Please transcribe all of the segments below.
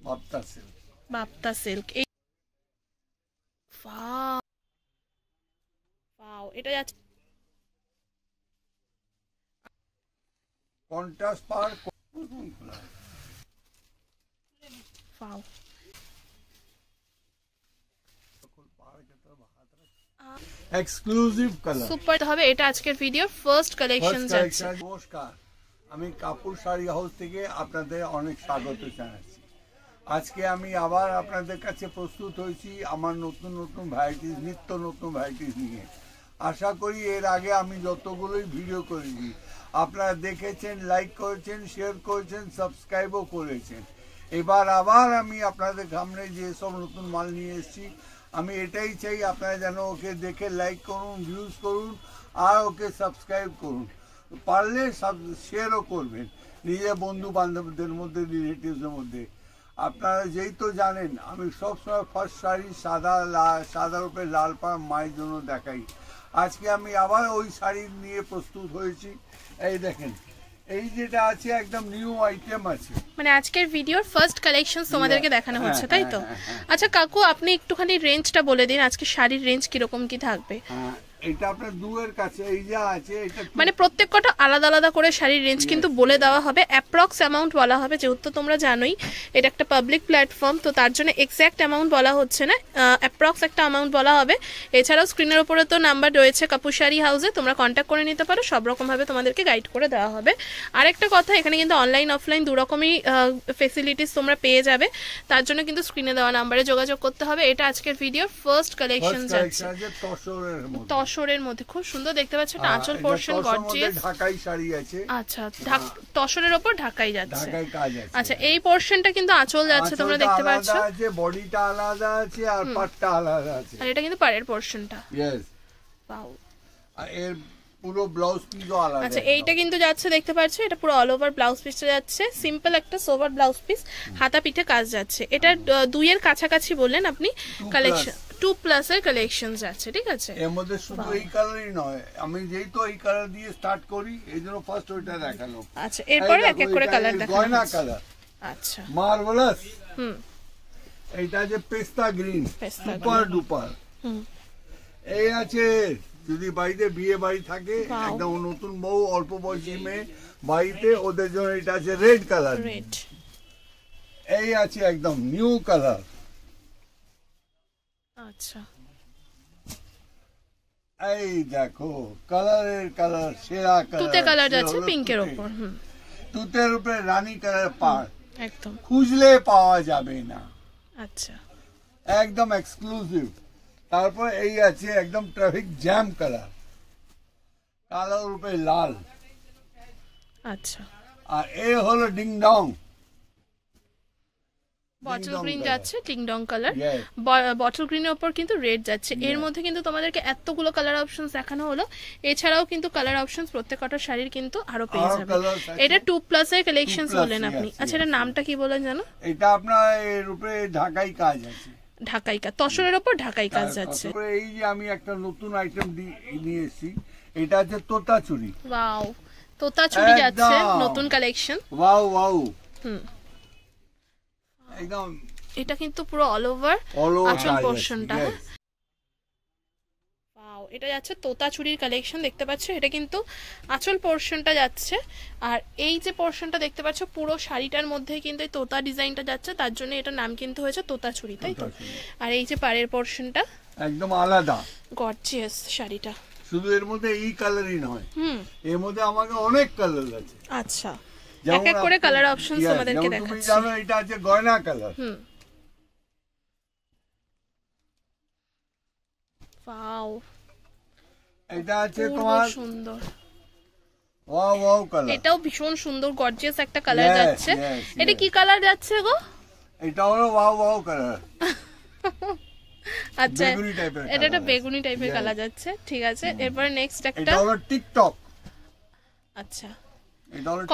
Bapta silk. Bapta silk. এই wow wow, এটা যাচ্ছে কন্ট্রাস্ট পার। ওয়াও, এক্সক্লুসিভ কালার, সুপার হবে। এটা আজকের ভিডিওর ফার্স্ট কালেকশন যাচ্ছে। নমস্কার, আমি কাপুর শাড়ি হাউস থেকে আপনাদের অনেক স্বাগত জানাচ্ছি। আজকে আমি আবার আপনাদের কাছে প্রস্তুত হয়েছি আমার নতুন নতুন ভ্যারাইটিস, নিত্য নতুন ভ্যারাইটিস নিয়ে। আশা করি এর আগে আমি যতগুলোই ভিডিও করেছি আপনারা দেখেছেন, লাইক করেছেন, শেয়ার করেছেন, সাবস্ক্রাইবও করেছেন। এবার আবার আমি আপনাদের সামনে যেসব নতুন মাল নিয়ে এসেছি, আমি এটাই চাই আপনারা যেন ওকে দেখে লাইক করুন, ভিউজ করুন, আর ওকে সাবস্ক্রাইব করুন। পারলে শেয়ারও করবেন নিজের বন্ধু বান্ধবদের মধ্যে, রিলেটিভসের মধ্যে। আপনারা যেই তো জানেন আমি সবসময় ফার্স্ট শাড়ি সাদার উপরে লাল পাড় মায়ের জন্য দেখাই। আজকে আমি আবার ওই শাড়ি নিয়ে প্রস্তুত হয়েছি। এই দেখেন, এই যেটা আছে একদম নিউ আইটেম আছে, মানে আজকের ভিডিওর ফার্স্ট কালেকশন তোমাদেরকে দেখানো হচ্ছে, তাই তো? আচ্ছা কাকু, আপনি একটুখানি রেঞ্জটা বলে দিন, আজকে শাড়ির রেঞ্জ কিরকম কি থাকবে? এটা আপনার দুয়ের কাছে এই যা আছে, এটা মানে প্রত্যেকটা আলাদা আলাদা করে শাড়ির রেঞ্জ কিন্তু বলে দেওয়া হবে, অ্যাপ্রক্স অ্যামাউন্ট বলা হবে, যেহেতু তোমরা জানোই এটা একটা পাবলিক প্ল্যাটফর্ম, তো তার জন্য এক্স্যাক্ট অ্যামাউন্ট বলা হচ্ছে না, অ্যাপ্রক্স একটা অ্যামাউন্ট বলা হবে। এছাড়াও স্ক্রিনের উপরে তো নাম্বার রয়েছে কাপুর শাড়ি হাউসে, তোমরা কন্ট্যাক্ট করে নিতে পারো, সব রকমভাবে তোমাদেরকে গাইড করে দেওয়া হবে। আরেকটা কথা, এখানে কিন্তু অনলাইন অফলাইন দুরকমই ফেসিলিটিস তোমরা পেয়ে যাবে, তার জন্য কিন্তু স্ক্রিনে দেওয়া নাম্বারে যোগাযোগ করতে হবে। এটা আজকের ভিডিওর ফার্স্ট কালেকশন যাচ্ছে, তসরের মধ্যে খুব সুন্দর দেখতে পাচ্ছ, এটা আঁচল পোরশন গর্জিয়াস ঢাকাই শাড়ি আছে। আচ্ছা, তসরের উপর ঢাকাই যাচ্ছে, ঢাকাই কাজ আছে। আচ্ছা, এই পোরশনটা কিন্তু আঁচল যাচ্ছে, তোমরা দেখতে পাচ্ছ, আছে বডিটা আলাদা আছে আর পাটটা আলাদা আছে, আর এটা কিন্তু পাড়ের পোরশনটা। यस, ওয়াও, আর এর পুরো ব্লাউজ পিসও আলাদা। আচ্ছা, এইটা কিন্তু যাচ্ছে, দেখতে পাচ্ছ, এটা পুরো অল ওভার ব্লাউজ পিসটা যাচ্ছে, সিম্পল একটা সোভার ব্লাউজ পিস, হাতা পিঠে কাজ যাচ্ছে। এটা 2 এর কাছাকাছি বললেন আপনি কালেকশন, 2+ এর কালেকশন যাচ্ছে, ঠিক আছে? এর মধ্যে শুধু এই কালারই নয়, আমি যেই তো এই কালার দিয়ে স্টার্ট করি, এইজন্য ফার্স্ট ওইটা দেখালো। আচ্ছা, এরপরে এক এক করে কালার দেখানো গয়না কালার। আচ্ছা, মার্ভেলাস। এইটা যে পেস্তা গ্রিন, সুপার ডুপার। এই আছে, যদি বাড়িতে বিয়ে বাড়ি থাকে, একদম নতুন বউ, অল্প বয়সী মেয়ে বাড়িতে, ওদের জন্য এটা আছে রেড কালার। এই আছে একদম নিউ কালার। আচ্ছা, এই দেখো কালারের কালার, সেরা কালার, তুতে কালার যাচ্ছে পিঙ্কের উপর, তুতের উপরে রানী কালার পাড়, একদম খুঁজলে পাওয়া যাবে না। আচ্ছা, একদম এক্সক্লুসিভ। তারপর এই আছে একদম ট্রাফিক জ্যাম কালার, কালোর উপরে লাল। আচ্ছা, আর এই হলো ডিং ডং, বটল গ্রিন যাচ্ছে, টিংডং কালার, বটল গ্রিনের উপর কিন্তু রেড যাচ্ছে। এর মধ্যে কিন্তু তোমাদেরকে এতগুলো কালার অপশনস দেখানো হলো, এছাড়াও কিন্তু কালার অপশনস প্রত্যেকটা শাড়ির কিন্তু আরো পেয়ে যাবে। এটা 2+ এর কালেকশনস বলেন আপনি। আচ্ছা, এর নামটা কি বলেন জানো? এটা আপনার এর উপরে ঢাকাই কাজ আছে, ঢাকাই কাজ, তসরের উপর ঢাকাই কাজ যাচ্ছে। এই যে আমি একটা নতুন আইটেম নিয়ে এসেছি, এটা হচ্ছে তোতা চুড়ি। ওয়াও, তোতা চুড়ি যাচ্ছে, নতুন কালেকশন। ওয়াও ওয়াও, একদম এটা কিন্তু পুরো অল ওভার আঁচল পোরশনটা। ওয়াও, এটা যাচ্ছে তোতা চুড়ির কালেকশন, দেখতে পাচ্ছ, এটা কিন্তু আঁচল পোরশনটা যাচ্ছে, আর এই যে পোরশনটা দেখতে পাচ্ছ পুরো শাড়িটার মধ্যে কিন্তু এই তোতা ডিজাইনটা যাচ্ছে, তার জন্য এটার নাম কিন্তু হয়েছে তোতা চুড়ি, তাই তো? আর এই যে পাড়ের পোরশনটা একদম আলাদা, গর্জিয়াস শাড়িটা। শুধু এর মধ্যে এই কালারই নয়, এর মধ্যে আমাকে অনেক কালার আছে। আচ্ছা, এক এক করে কালার অপশনস তোমাদেরকে দেখাচ্ছি। তুমি জানো এটা আছে গয়না কালার। ওয়াও, এটা আছে তোমার সুন্দর, ওয়াও ওয়াও কালার, এটাও ভীষণ সুন্দর গর্জিয়াস একটা কালার যাচ্ছে। এটা কি কালার যাচ্ছে গো? এটা হলো ওয়াও ওয়াও কালার। আচ্ছা, এটা একটা বেগুনি টাইপের কালার যাচ্ছে, ঠিক আছে। এরপর নেক্সট একটা, এটা হলো টিকটক। আচ্ছা,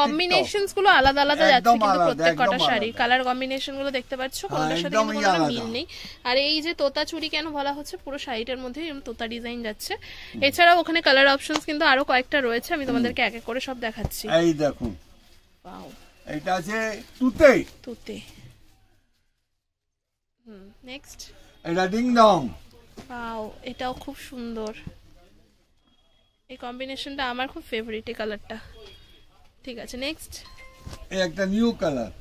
কম্বিনেশনস গুলো আলাদা আলাদা যাচ্ছে, কিন্তু প্রত্যেকটা শাড়ি কালার কম্বিনেশন গুলো দেখতে পাচ্ছ, কোনটার সাথে কিন্তু কোনো মিল নেই। আর এই যে তোতা চুড়ি কেন বলা হচ্ছে, পুরো শাড়িটার মধ্যে এরকম তোতা ডিজাইন যাচ্ছে। এছাড়াও ওখানে কালার অপশনস কিন্তু আরো কয়েকটা রয়েছে, আমি তোমাদেরকে এক এক করে সব দেখাচ্ছি। এই দেখুন, ওয়াও, এটা আছে তুতে। তুতে, নেক্সট এটা ডিং ডং। ওয়াও, এটাও খুব সুন্দর। এই কম্বিনেশনটা আমার খুব ফেভারিট, এই কালারটা। ঠিক আছে, নেক্সট। এই একটা নিউ কালার।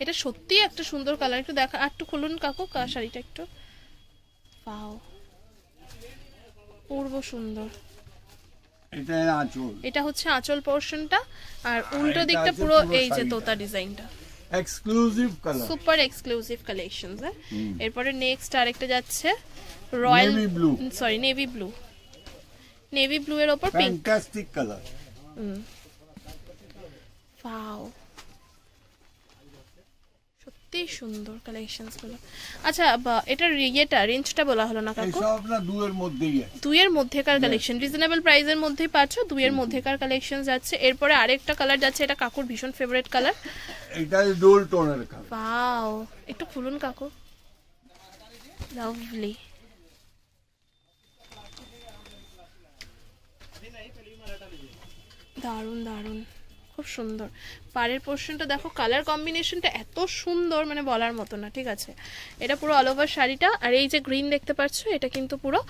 এটা সত্যি একটা সুন্দর কালার। একটু দেখা, আর একটু খুলুন কাকু শাড়িটা একটু। ওয়াও, পূর্ব সুন্দর। এটা আঁচল, এটা হচ্ছে আঁচল পোরশনটা, আর উল্টো দিকটা পুরো এই যে তোতা ডিজাইনটা। Exclusive colour, super exclusive collections. এরপরে নেক্সট আরেকটা যাচ্ছে royal blue, sorry navy blue. Navy blue এর উপর পিঙ্ক। Fantastic colour. ওয়াও, সত্যি সুন্দর কালেকশনস গুলো। আচ্ছা, এটার ইয়েটা রেঞ্জটা বলা হলো না কাকু। সব না দুয়ের মধ্যেই আছে, দুইয়ের মধ্যেকার কালেকশন, রিজনেবল প্রাইসের মধ্যেই পাচ্ছ, দুইয়ের মধ্যেকার কালেকশন যাচ্ছে। এরপরে আরেকটা কালার যাচ্ছে, এটা কাকুর ভীষণ ফেভারিট কালার। এটা ডোল টোনের কালার। ওয়াও, একটু খুলুন কাকু। লাভলি। দারুন দারুন, খুব সুন্দর। পাড়ের পোর্শনটা দেখো, কালার কম্বিনেশনটা এত সুন্দর, মানে বলার মতো না। ঠিক আছে, এটা পুরো অল ওভার শাড়িটা। আর এই যে গ্রিন দেখতে পাচ্ছ, এটা কিন্তু পুরো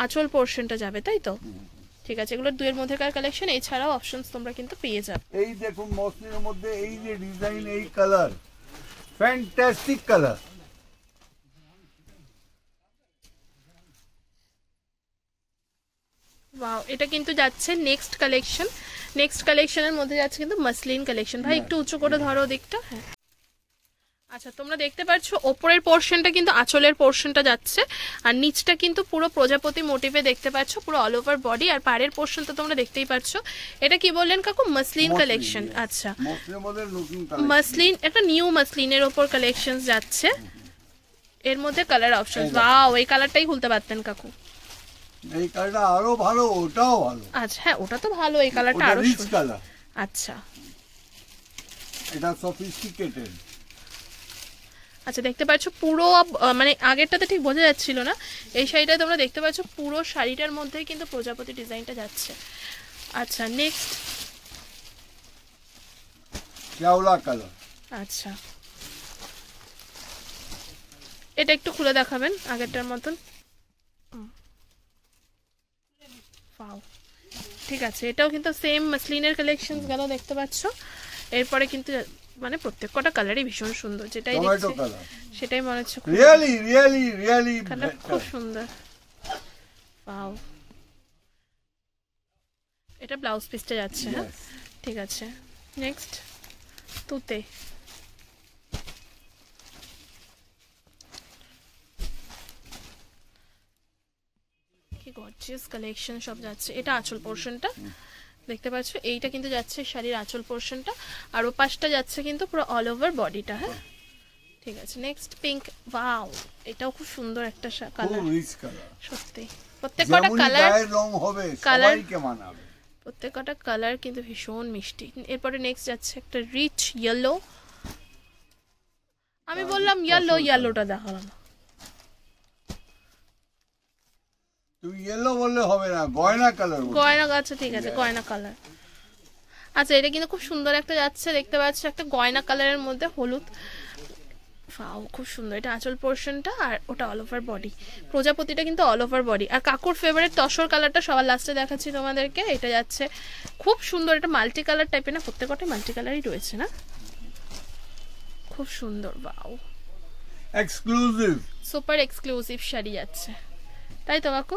আঁচল পোর্শনটা যাবে, তাই তো? ঠিক আছে, এগুলো দুইয়ের মধ্যেকার কালেকশন। এছাড়াও অপশনস তোমরা কিন্তু পেয়ে যাবে। এই দেখুন মসলিনের মধ্যে এই যে ডিজাইন, এই কালার, ফ্যান্টাস্টিক কালার। ওয়াও, এটা কিন্তু যাচ্ছে নেক্সট কালেকশন। নেক্সট কালেকশনের মধ্যে যাচ্ছে কিন্তু মাসলিন কালেকশন। ভাই একটু উঁচু করে ধরো দিকটা। হ্যাঁ, আচ্ছা, তোমরা দেখতে পাচ্ছ ওপরের পোর্শনটা কিন্তু আঁচলের পোর্শনটা যাচ্ছে, আর নিচটা কিন্তু পুরো প্রজাপতি মোটিভে দেখতে পাচ্ছ, পুরো অল ওভার বডি। আর পাড়ের পোর্শন তো তোমরা দেখতেই পাচ্ছ। এটা কি বললেন কাকু? Muslin collection. আচ্ছা, মাসলিন, একটা নিউ মাসলিনের ওপর কালেকশন যাচ্ছে। এর মধ্যে কালার অপশন, ওয়াও, এই কালারটাই খুলতে পারতেন কাকু। এই কালারটা আরো ভালো, ওটাও ভালো। আচ্ছা, হ্যাঁ, ওটা তো ভালো, এই কালারটা আরো রিচ কালার। আচ্ছা, এটা সফিস্টিকেটেড। আচ্ছা, দেখতে পাচ্ছ পুরো, মানে আগেরটাতে ঠিক বোঝা যাচ্ছিল না, এই শাড়িটায় তোমরা দেখতে পাচ্ছ পুরো শাড়িটার মধ্যেই কিন্তু প্রজাপতি ডিজাইনটা যাচ্ছে। আচ্ছা, নেক্সট শ্যাওলা কালার। আচ্ছা, এটা একটু খুলে দেখাবেন আগেরটার মতন। ওয়াও, ঠিক আছে, এটাও কিন্তু সেম মাসলিনের কালেকশন গেল, দেখতে পাচ্ছ। এরপরে কিন্তু মানে প্রত্যেকটা কালারই ভীষণ সুন্দর, যেটাই দেখছি সেটাই মনে হচ্ছে রিয়েলি রিয়েলি রিয়েলি কালার খুব সুন্দর। ওয়াও, এটা ব্লাউজ পিসটা যাচ্ছে। হ্যাঁ, ঠিক আছে, নেক্সট তুতে। কি গর্জিয়াস কালেকশন সব যাচ্ছে। এটা আঁচল পোর্শনটা দেখতে পাচ্ছ, এইটা কিন্তু যাচ্ছে শাড়ির আঁচল পোর্শনটা, আর ওপাশটা যাচ্ছে কিন্তু পুরো অল ওভার বডিটা। হ্যাঁ, ঠিক আছে, নেক্সট পিঙ্ক। ওয়াও, এটাও খুব সুন্দর একটা কালার, সত্যি প্রত্যেকটা কালার রং হবে, সবাইকে মানাবে। প্রত্যেকটা কালার কিন্তু ভীষণ মিষ্টি। এরপরে নেক্সট যাচ্ছে একটা রিচ ইয়েলো। আমি বললাম ইয়েলো, ইয়েলোটা দেখালাম। তুমি ইয়েলো বললে হবে না, গয়না কালার। গয়না গাছে, ঠিক আছে, গয়না কালার। আচ্ছা, এটা কিন্তু খুব সুন্দর একটা যাচ্ছে, দেখতে পাচ্ছ, একটা গয়না কালারের মধ্যে হলুদ। ওয়াও, খুব সুন্দর। এটা আঁচল পোর্শনটা, আর ওটা অল ওভার বডি। প্রজাপতিটা কিন্তু অল ওভার বডি। আর কাকুর ফেভারিট তসর কালারটা সবার লাস্টে দেখাচ্ছি তোমাদেরকে। এটা যাচ্ছে খুব সুন্দর, এটা মাল্টি কালার টাইপের, না প্রত্যেকটাই মাল্টি কালারই রয়েছে, না খুব সুন্দর। Wow, exclusive, super exclusive sari যাচ্ছে, তাই তো কাকু?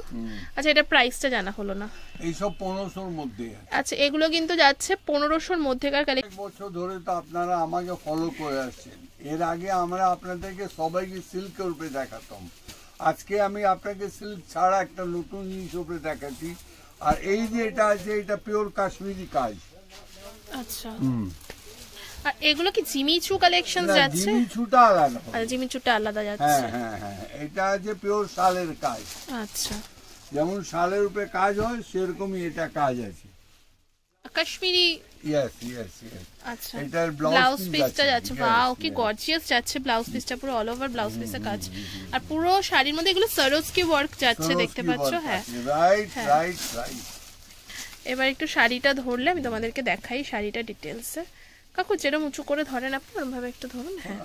আচ্ছা, এটা প্রাইসটা জানা হলো না। এই সব 1500 মধ্যে। আচ্ছা, এগুলো কিন্তু যাচ্ছে 1500 মধ্যেকার কালেকশন। বছর ধরে তো আপনারা আমাকে ফলো করে আসছেন। এর আগে আমরা আপনাদেরকে সবাইকে সিল্কের উপরে দেখাতাম, আজকে আমি আপনাকে সিল্ক ছাড়া একটা নতুন জিনিস উপরে দেখাচ্ছি। আর এই যে এটা আছে, এটা পিওর কাশ্মীরি কাজ। আচ্ছা, আর এগুলো কি জিমিচু কালেকশন যাচ্ছে? জিমিচুটা আলাদা। আচ্ছা, জিমিচুটা আলাদা যাচ্ছে। হ্যাঁ হ্যাঁ হ্যাঁ, এটা আছে পিওর শালের কাজ। আচ্ছা, যেমন শালের উপরে কাজ হয় সেরকমই এটা কাজ আছে, কাশ্মীরি। Yes yes yes. আচ্ছা, এটার ব্লাউজ পিসটা যাচ্ছে। ওয়াও, কি গর্জিয়াস যাচ্ছে ব্লাউজ পিসটা, পুরো অল ওভার ব্লাউজ পিসের কাজ। আর পুরো শাড়ির মধ্যে এগুলো সরোজকি ওয়ার্ক যাচ্ছে, দেখতে পাচ্ছ। হ্যাঁ, রাইট রাইট রাইট। এবার একটু শাড়িটা ধরলে আমি তোমাদেরকে দেখাই শাড়িটা ডিটেলসে। কাকু যেরকম উঁচু করে ধরেন আপনি ওরমভাবে একটু ধরুন। হ্যাঁ,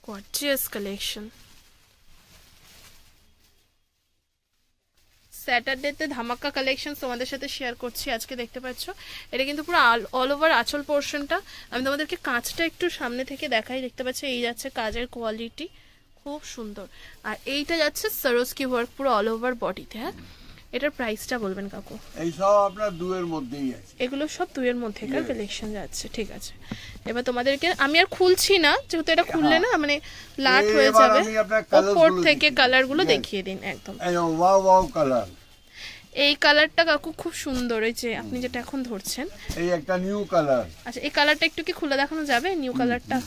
গর্জিয়াস কালেকশন। স্যাটারডেতে ধামাকা কালেকশন তোমাদের সাথে শেয়ার করছি আজকে। দেখতে পাচ্ছ এটা কিন্তু পুরো অল ওভার আঁচল পোর্শনটা। আমি তোমাদেরকে কাঁচটা একটু সামনে থেকে দেখাই। দেখতে পাচ্ছ এই যাচ্ছে কাজের কোয়ালিটি, খুব সুন্দর। আর এইটা যাচ্ছে সরোস্কি ওয়ার্ক পুরো অল ওভার বডিতে। হ্যাঁ, এটার প্রাইসটা বলবেন কাকু? এই সব আপনার 2 এর মধ্যেই আছে, এগুলো সব 2 এর মধ্যেকার কালেকশন যাচ্ছে। ঠিক আছে, এবার তোমাদেরকে আমি আর খুলছি না, যেহেতু এটা খুললে না মানে লাট হয়ে যাবে। ওপর থেকে কালারগুলো দেখিয়ে দিন একদম। Wow wow colour. এই কালারটা কাকু খুব সুন্দর, এই যে আপনি যেটা এখন ধরছেন, এই একটা নিউ কালার। আচ্ছা, এই কালারটা একটু কি খুলে দেখানো যাবে? নিউ কালারটা,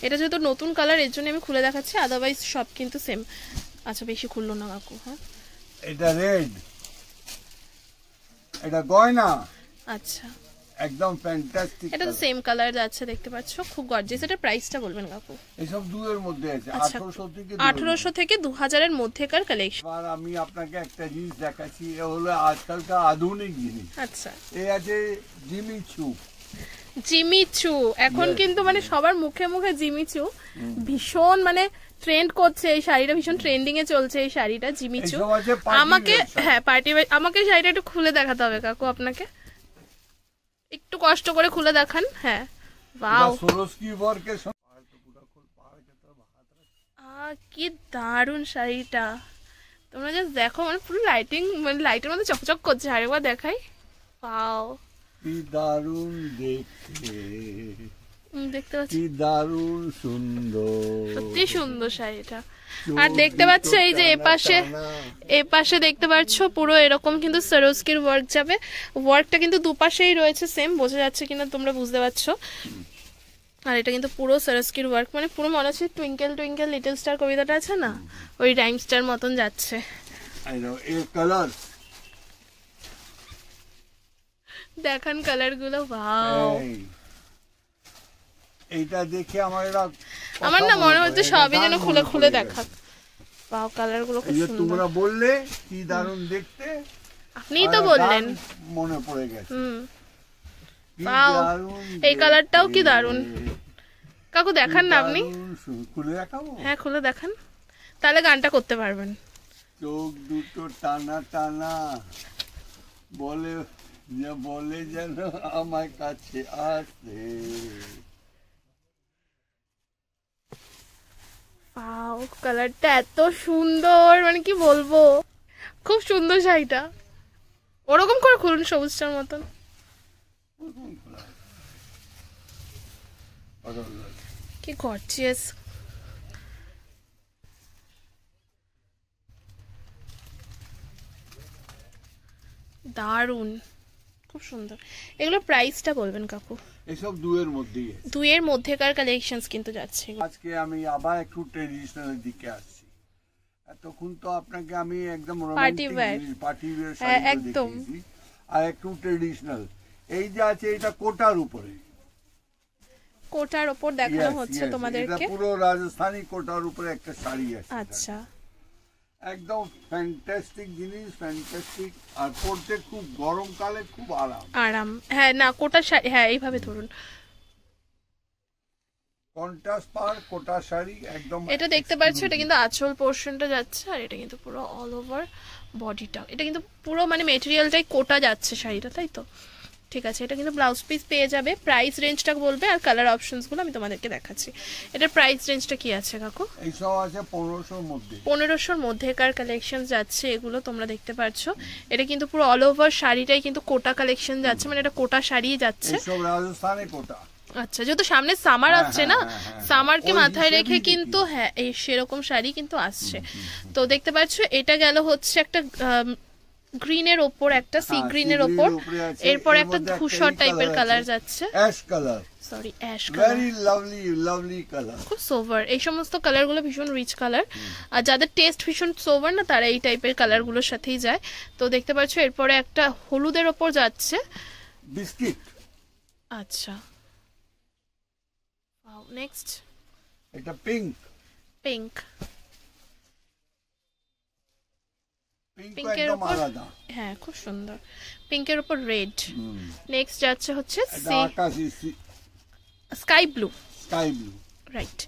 এটা যেহেতু নতুন কালার এর জন্য আমি খুলে দেখাচ্ছি, আদারওয়াইজ সব কিন্তু সেম। আচ্ছা, বেশি খুললো না কাকু। হ্যাঁ, এটা রেড, এটা গয়না। আচ্ছা, একদম ফ্যান্টাস্টিক। এটা তো সেম কালার যাচ্ছে, দেখতে পাচ্ছ, খুব গর্জিয়াস। এটার প্রাইসটা বলবেন কাকু? এসব 2 এর মধ্যে আছে, আচ্ছা, 1800 থেকে 2000 এর মধ্যেকার কালেকশন। আর আমি আপনাকে একটা জিনিস দেখাচ্ছি, এ হলো আজকালকার আধুনিক জিনিস। আচ্ছা, এই আছে জিমি চু। জিমি চু এখন কিন্তু মানে সবার মুখে মুখে জিমি চু ভীষণ মানে ট্রেন্ড করছে। এই শাড়িটা ভীষণ ট্রেন্ডিং এ চলছে, এই শাড়িটা জিমি চু। আমাকে হ্যাঁ পার্টি, আমাকে শাড়িটা একটু খুলে দেখাতে হবে কাকু আপনাকে, একটু কষ্ট করে খুলে দেখান। হ্যাঁ, ওয়াও, সরোস্কি ওয়ার্কের সঙ্গে কি দারুণ শাড়িটা। তোমরা জাস্ট দেখো, মানে পুরো লাইটিং, মানে লাইটের মধ্যে চকচক করছে। আরেকবার দেখাই, ওয়াও, কি দারুণ দেখতে, দেখতে পাচ্ছি কি দারুণ সুন্দর, সত্যি সুন্দর শাড়িটা। আর দেখতে পাচ্ছ এই যে এপাশে দেখতে পাচ্ছ পুরো এরকম কিন্তু সরোস্কির ওয়ার্ক যাবে। ওয়ার্কটা কিন্তু দুপাশেই রয়েছে সেম, বোঝা যাচ্ছে কিনা তোমরা বুঝতে পারছো। আর এটা কিন্তু পুরো সরোস্কির ওয়ার্ক, মানে পুরো মনে হচ্ছে টুইঙ্কেল টুইঙ্কেল লিটল স্টার কবিতাটা আছে না, ওই রাইম স্টার মতন যাচ্ছে। দেখান কালার গুলো, ওয়াও। এইটা দেখে আমার না মনে হচ্ছে সবই যেন খুলে খুলে দেখা। ওয়াও, কালার গুলো খুব সুন্দর। তোমরা বললে কি দারুণ দেখতে, আপনিই তো বললেন, মনে পড়ে গেছে। ওয়াও, এই কালারটাও কি দারুণ। কাকু দেখান না আপনি? খুলে দেখাবো? হ্যাঁ, খুলে দেখান, তাহলে গানটা করতে পারবেন। চোখ দুটো টানা টানা, বলে বলে যেন আমার কাছে আসে। ওয়াও, কালারটা এত সুন্দর, মানে কি বলবো, খুব সুন্দর শাড়িটা। ওরকম করে খুলুন সবুজটার মতন। কি গর্জিয়াস। দারুন, খুব সুন্দর। এগুলোর প্রাইসটা বলবেন কাকু? এসব 2 এর মধ্যেই আছে, 2 এর মধ্যেকার কালেকশনস কিন্তু যাচ্ছে। আজকে আমি আবার একটু ট্রেডিশনাল দিকে আসছি। এতক্ষণ তো আপনাকে আমি একদম পার্টি ওয়্যার একদম, আর একটু ট্রেডিশনাল। এই যে আছে এটা কোটার উপরে, কোটার উপর দেখানো হচ্ছে তোমাদেরকে। এটা পুরো রাজস্থানি কোটার উপরে একটা শাড়ি আছে। আচ্ছা, একদম ফ্যান্টাস্টিক জিনিস, ফ্যান্টাস্টিক। আর পরতে খুব গরমকালে খুব আরাম। হ্যাঁ, না কোটা শাড়ি, হ্যাঁ এইভাবে ধরুন, কন্ট্রাস্ট পার কোটা শাড়ি একদম। এটা দেখতে পাচ্ছ, এটা কিন্তু আঁচল পোর্শনটা যাচ্ছে, আর এটা কিন্তু পুরো অল ওভার বডিটা। এটা কিন্তু পুরো মানে মেটেরিয়ালটাই কোটা যাচ্ছে শাড়িটা, তাই তো? ঠিক আছে, এটা কিন্তু ব্লাউজ পিস পেয়ে যাবে। প্রাইস রেঞ্জটা বলবে আর কালার অপশনসগুলো আমি তোমাদেরকে দেখাচ্ছি। এটার প্রাইস রেঞ্জটা কি আছে কাকু? এই সব আছে 1500 মধ্যে, 1500 মধ্যেকার কালেকশন যাচ্ছে এগুলো, তোমরা দেখতে পাচ্ছ। এটা কিন্তু পুরো অল ওভার শাড়িটাই কিন্তু কোটা কালেকশন যাচ্ছে, মানে এটা কোটা শাড়িই যাচ্ছে, সব রাজস্থানি কোটা। আচ্ছা, যেহেতু সামনে সামার আসছে না, সামারকে মাথায় রেখে কিন্তু হ্যাঁ এই সেরকম শাড়ি কিন্তু আসছে। তো দেখতে পাচ্ছ এটা গেল হচ্ছে একটা গ্রিনের ওপর, একটা সি গ্রিনের ওপর, এরপর একটা ধূসর টাইপের কালার যাচ্ছে, ash colour, sorry ash colour, very lovely lovely colour, খুব সোভার। এই সমস্ত কালারগুলো ভীষণ রিচ কালার, আর যাদের টেস্ট ভীষণ সোভার না তারা এই টাইপের কালারগুলোর সাথেই যায়। তো দেখতে পাচ্ছ এরপরে একটা হলুদের ওপর যাচ্ছে, বিস্কিট। আচ্ছা, নেক্সট এটা পিঙ্ক, পিঙ্ক, পিঙ্ক পিঙ্কের একদম উপর আলাদা। হ্যাঁ খুব সুন্দর, পিঙ্কের উপর রেড। নেক্সট যাচ্ছে হচ্ছে এটা আকাশি sky blue, sky blue, right,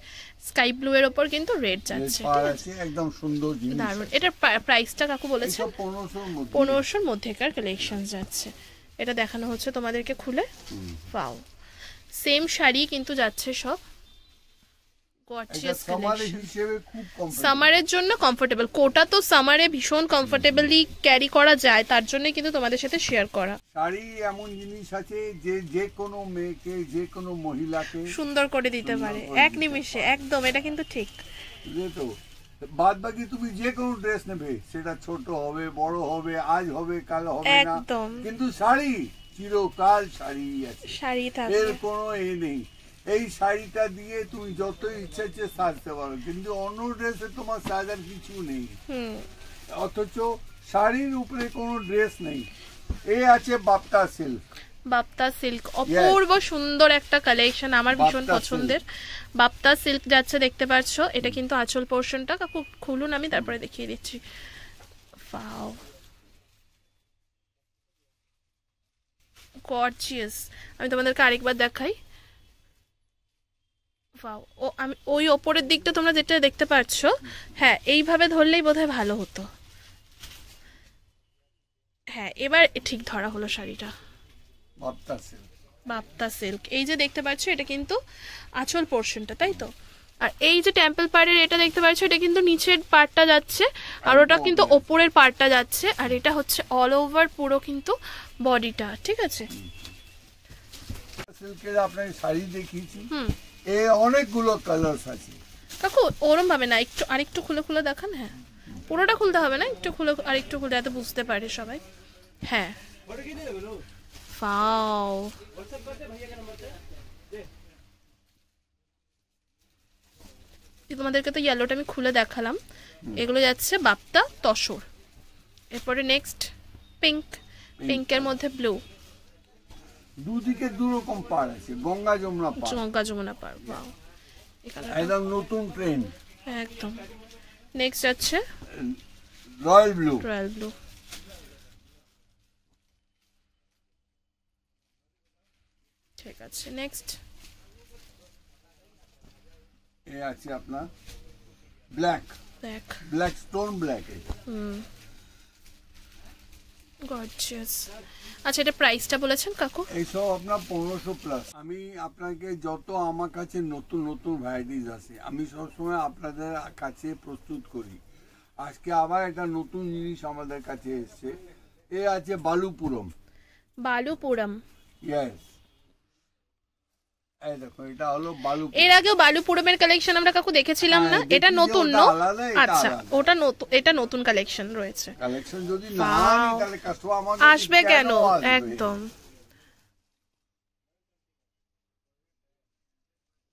sky blue এর উপর কিন্তু রেড যাচ্ছে, ঠিক পার আছে, আছে একদম সুন্দর জিনিস। দারুণ। এটার প্রাইসটা কাকু বলেছেন এসব 1500 মধ্যে। 1500-র মধ্যেকার কালেকশন যাচ্ছে। এটা দেখানো হচ্ছে তোমাদেরকে খুলে। ওয়াও, সেম শাড়ি কিন্তু যাচ্ছে সব এটা গর্জিয়াস সামারে কালেকশন। হিসেবে খুব কমফোর্টেবল। সামারের জন্য কমফোর্টেবল, কোটা তো সামারে ভীষণ কমফোর্টেবলি ক্যারি করা যায়, তার জন্য কিন্তু তোমাদের সাথে শেয়ার করা। শাড়ি এমন জিনিস আছে যে যে কোনো মেয়েকে, যে কোনো মহিলাকে সুন্দর করে দিতে সুন্দর পারে করে এক দিতে নিমিষে, পারে। একদম, এটা কিন্তু ঠিক। তো বাদ বাকি তুমি যে কোনো ড্রেস নেবে, সেটা ছোট হবে বড় হবে, আজ হবে কাল হবে না, একদম। কিন্তু শাড়ি চিরকাল শাড়ি আছে, শাড়ি এর থাকবে, কোনো নেই। এই শাড়িটা দিয়ে তুমি যত ইচ্ছা ইচ্ছে সাজতে পারো, কিন্তু অন্য ড্রেসে তোমার সাজার কিছু নেই। অথচ শাড়ির উপরে কোনো ড্রেস নেই। এই আছে বাপ্তা সিল্ক। বাপ্তা সিল্ক অপূর্ব সুন্দর একটা কালেকশন, আমার ভীষণ বাপ্তা পছন্দের। বাপ্তা সিল্ক যাচ্ছে, দেখতে পাচ্ছ, এটা কিন্তু আঁচল পোর্শনটা। কাকু খুলুন, আমি তারপরে দেখিয়ে দিচ্ছি। Wow, gorgeous. আমি তোমাদেরকে আরেকবার দেখাই। ওয়াও, ও আমি ওই ওপরের দিকটা তোমরা যেটা দেখতে পাচ্ছ, হ্যাঁ এইভাবে ধরলেই বোধহয় ভালো হতো। হ্যাঁ এবার ঠিক ধরা হলো শাড়িটা। বাপ্তা সিল্ক, বাপ্তা সিল্ক, এই যে দেখতে পাচ্ছ, এটা কিন্তু আঁচল পোর্শনটা, তাই তো? আর এই যে টেম্পল পাড়ের এটা দেখতে পাচ্ছ, এটা কিন্তু নিচের পার্টটা যাচ্ছে, আর ওটা কিন্তু ওপরের পার্টটা যাচ্ছে, আর এটা হচ্ছে অল ওভার পুরো কিন্তু বডিটা, ঠিক আছে। সিল্কের আপনার শাড়ি দেখিয়েছি, এর অনেকগুলো কালারস আছে। কাকু ওরম ভাবে না, একটু আরেকটু খুলে খুলে দেখান। হ্যাঁ পুরোটা খুলতে হবে না, একটু খুলে আরেকটু খুলে, এত বুঝতে পারে সবাই। হ্যাঁ ওয়াও, তোমাদেরকে তো ইয়েলোটা আমি খুলে দেখালাম। এগুলো যাচ্ছে বাপ্তা তসর। এরপরে নেক্সট পিঙ্ক, পিঙ্কের মধ্যে ব্লু, দুদিকে দু রকম পাড় আছে, গঙ্গা যমুনা পাড়, গঙ্গা যমুনা পার। ওয়াও, একদম নতুন ট্রেন্ড। একদম। নেক্সট যাচ্ছে রয়্যাল ব্লু, রয়্যাল ব্লু। ঠিক আছে, নেক্সট এ আছে আপনার black, black, black stone black. Gorgeous. আচ্ছা, এটা প্রাইসটা বলেছেন কাকু? এইসব আপনার 1500 প্লাস। আমি আপনাকে যত আমার কাছে নতুন নতুন ভ্যারাইটিস আছে, আমি সবসময় আপনাদের কাছে প্রস্তুত করি। আজকে আবার একটা নতুন জিনিস আমাদের কাছে এসছে। এ আছে বালুপুরম। বালুপুরম, ইয়েস, এই দেখো, এটা হলো বালুপুরম। এর আগেও বালুপুরমের কালেকশন আমরা কাকু দেখেছিলাম না? হ্যাঁ, এটা দেখি যে নতুন, ওটা না? আলাদা, এটা আচ্ছা, আলাদা। ওটা নতুন, এটা নতুন কালেকশন রয়েছে। কালেকশন যদি না Wow. আনি তাহলে কাস্টমার আমাদের আসবে কেন? আসবে? একদম।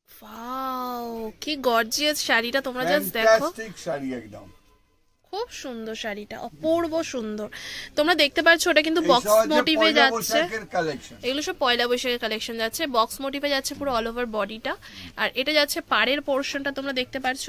ওয়াও, কি গর্জিয়াস শাড়িটা, তোমরা জাস্ট দেখো। Fantastic শাড়ি একদম। খুব সুন্দর শাড়িটা, অপূর্ব সুন্দর। তোমরা দেখতে পাচ্ছ, ওটা কিন্তু এইসব বক্স হচ্ছে মোটিভে পয়লা যাচ্ছে। বৈশাখের collection। এগুলো সব পয়লা বৈশাখের কালেকশন যাচ্ছে, বক্স মোটিভে যাচ্ছে পুরো অল ওভার বডিটা। আর এটা যাচ্ছে পাড়ের পোর্শনটা, তোমরা দেখতে পাচ্ছ।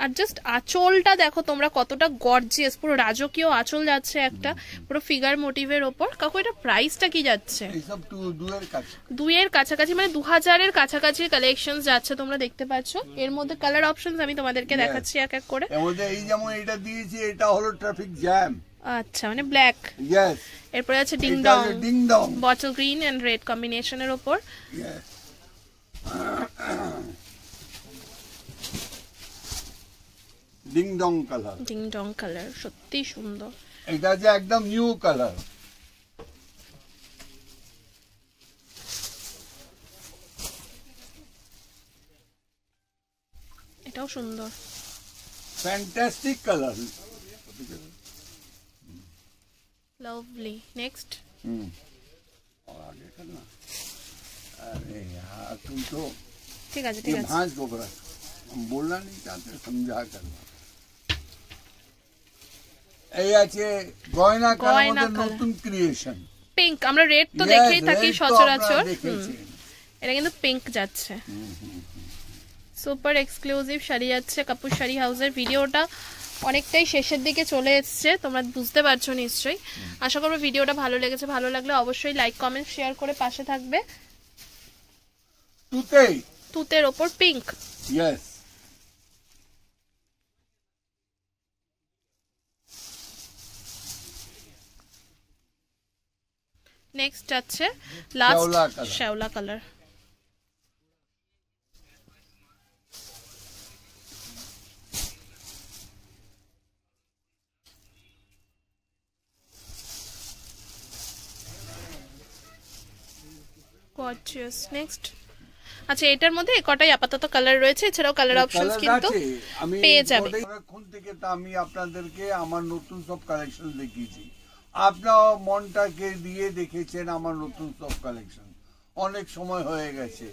আর জাস্ট আঁচলটা দেখো তোমরা কতটা গর্জিয়াস, পুরো রাজকীয় আঁচল যাচ্ছে একটা, পুরো ফিগার মোটিভের ওপর। কাকু এটা প্রাইসটা কি যাচ্ছে? এইসব দুয়ের কাছে, 2 এর কাছাকাছি, মানে 2000-এর কাছাকাছি কালেকশন যাচ্ছে, তোমরা দেখতে পাচ্ছ। এর মধ্যে কালার অপশনস আমি তোমাদেরকে দেখাচ্ছি এক এক করে। এর মধ্যে এই যেমন এটা দিয়েছি, এটা হলো ট্রাফিক জ্যাম। আচ্ছা, মানে ব্ল্যাক। ইয়েস। এরপরে আছে ডিং এটা ডং, হলো ding dong. Bottle green and red কম্বিনেশনের ওপর। Yes. Ding dong colour. Ding dong colour, সত্যি সুন্দর। এটা যে একদম নিউ কালার। এটাও সুন্দর, ফ্যান্টাস্টিক কালার। লাভলি। নেক্সট और आगे करना। अरे यार तुम तो ঠিক আছে, ঠিক ये আছে। भांज को बड़ा, हम बोलना नहीं चाहते, समझा करना। এই আছে গয়না কালার, গয়না মধ্যে কালার। নতুন ক্রিয়েশন। পিঙ্ক, আমরা রেড তো দেখেই থাকি সচরাচর। এটা কিন্তু পিঙ্ক যাচ্ছে। সুপার এক্সক্লুসিভ শাড়ি যাচ্ছে কাপুর শাড়ি হাউসের। ভিডিওটা অনেকটাই শেষের দিকে চলে এসছে, তোমরা বুঝতে পারছো নিশ্চয়ই। আশা করবো ভিডিওটা ভালো লেগেছে, ভালো লাগলে অবশ্যই লাইক কমেন্ট শেয়ার করে পাশে থাকবে। তুতের ওপর পিঙ্ক, ইয়েস। নেক্সট আছে লাস্ট শ্যাওলা কালার। গর্জিয়াস। নেক্সট আচ্ছা, এটার মধ্যে কটাই আপাতত কালার রয়েছে, এছাড়াও কালার অপশনস কিন্তু পেয়ে যাবে। এখন থেকে তো আমি আপনাদেরকে আমার নতুন সব কালেকশন দেখিয়েছি, আপনারা মনটাকে দিয়ে দেখেছেন আমার নতুন সব কালেকশন। অনেক সময় হয়ে গেছে,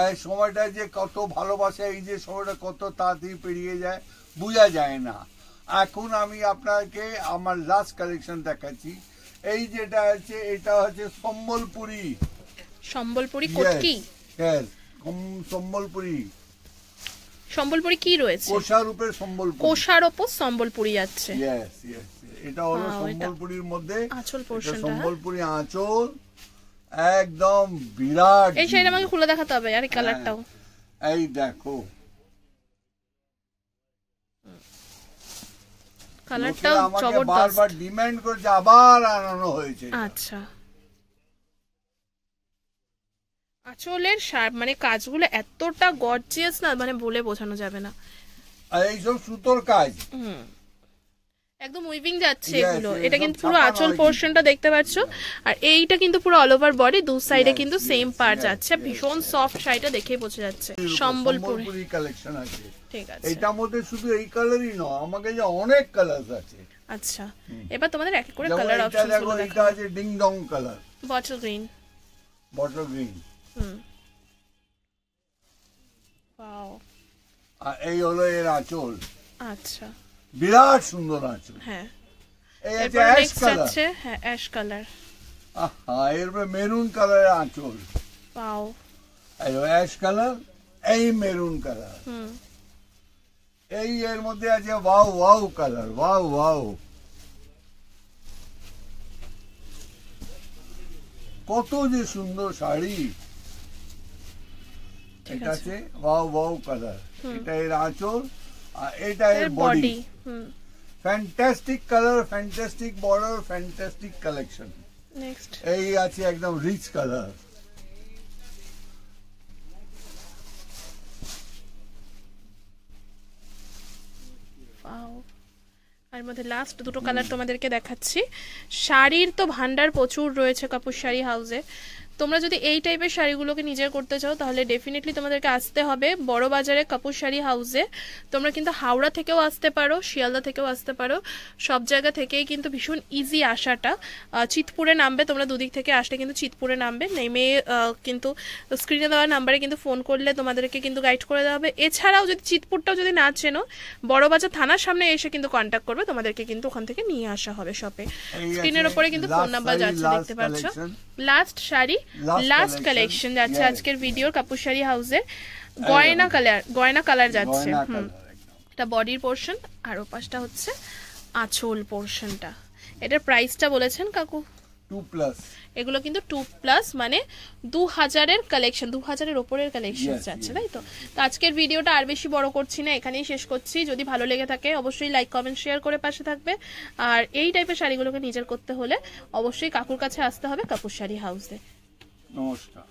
এই সময়টা যে কত ভালোবাসা, এই যে সময়টা কত তাড়াতাড়ি পেরিয়ে যায় বোঝা যায় না। এখন আমি আপনাকে আমার লাস্ট কালেকশন দেখাচ্ছি। এই যেটা আছে এটা হচ্ছে সম্বলপুরি। সম্বলপুরি কোটকি, সম্বলপুরি। সম্বলপুরি কি রয়েছে? কোষার উপরে সম্বলপুরি, কোষার উপর সম্বলপুরি আছে। ইয়েস ইয়েস, এটা হলো সম্বলপুরির মধ্যে আঁচল পোরশনটা। সম্বলপুরি আঁচল একদম বিরাট। এই শাড়িটা আমাকে খুলে দেখাতে হবে, আর এই কালারটাও। এই দেখো কালারটাও জবরদস্ত, বারবার ডিমান্ড করছে, আবার আনানো হয়েছে। আচ্ছা, আঁচলের মানে কাজগুলো এতটা গর্জিয়াস না, মানে বলে বোঝানো যাবে না। আর এই সব সুতোর কাজ, একদম উইভিং যাচ্ছে এগুলো। এটা কিন্তু পুরো আঁচল পোরশনটা দেখতে পাচ্ছো, আর এইটা কিন্তু পুরো অল ওভার বডি, দু সাইডে কিন্তু সেম পার্ট যাচ্ছে। ভীষণ সফট শাড়িটা দেখেই বোঝা যাচ্ছে। সম্বলপুরি কালেকশন আছে, ঠিক আছে। এটার মধ্যে শুধু এই কালারই নয়, আমাকে যে অনেক কালার আছে। আচ্ছা, এবার তোমাদের এক করে কালার অপশন গুলো দেখাবো। এটা আছে ding dong colour, bottle green. Bottle green. Wow. আর এই হলো এর আঁচল। আচ্ছা, বিরাট সুন্দর আঁচল। হ্যাঁ, এই আছে অ্যাশ কালার। হ্যাঁ, অ্যাশ কালার। আহা, এর মেরুন কালারের আঁচল। ওয়াও। এই অ্যাশ কালার, এই মেরুন কালার। এই এর মধ্যে আছে wow wow colour, wow wow. কত যে সুন্দর শাড়ি। এটা আছে ওয়াও ওয়াও কালার, এটা এর আঁচল, আর এটা এর body. Fantastic colour, fantastic border, fantastic collection. Next এই আছে একদম রিচ কালার। আর মধ্যে লাস্ট দুটো কালার তোমাদেরকে দেখাচ্ছি। শাড়ির তো ভান্ডার প্রচুর রয়েছে কাপুর শাড়ি হাউসে। তোমরা যদি এই টাইপের শাড়িগুলোকে নিজের করতে চাও তাহলে ডেফিনেটলি তোমাদেরকে আসতে হবে বড় বাজারে কাপুর শাড়ি হাউসে। তোমরা কিন্তু হাওড়া থেকেও আসতে পারো, শিয়ালদা থেকেও আসতে পারো, সব জায়গা থেকেই কিন্তু ভীষণ ইজি আসাটা। চিতপুরে নামবে তোমরা, দুদিক থেকে আসলে কিন্তু চিতপুরে নামবে, নেমে কিন্তু স্ক্রিনে দেওয়া নাম্বারে কিন্তু ফোন করলে তোমাদেরকে কিন্তু গাইড করে দেওয়া হবে। এছাড়াও যদি চিতপুরটাও যদি না চেনো, বড়বাজার থানার সামনে এসে কিন্তু কন্ট্যাক্ট করবে, তোমাদেরকে কিন্তু ওখান থেকে নিয়ে আসা হবে শপে। স্ক্রিনের উপরে কিন্তু ফোন নাম্বার যাচ্ছে, দেখতে পাচ্ছ। লাস্ট শাড়ি, লাস্ট কালেকশন যাচ্ছে আজকের ভিডিওর কাপুর শাড়ি হাউসের। গয়না কালার যাচ্ছে। এটা বডির পোর্শন, আর ওপাশটা হচ্ছে আঁচল পোর্শনটা। এটার প্রাইসটা বলেছেন কাকু 2+। এগুলো কিন্তু 2+, মানে 2000-এর কালেকশন, 2000-এর ওপরের কালেকশন যাচ্ছে, তাই তো। তো আজকের ভিডিওটা আর বেশি বড় করছি না, এখানেই শেষ করছি। যদি ভালো লেগে থাকে অবশ্যই লাইক কমেন্ট শেয়ার করে পাশে থাকবে। আর এই টাইপের শাড়িগুলোকে নিজের করতে হলে অবশ্যই কাকুর কাছে আসতে হবে কাপুর শাড়ি হাউসে। নমস্কার।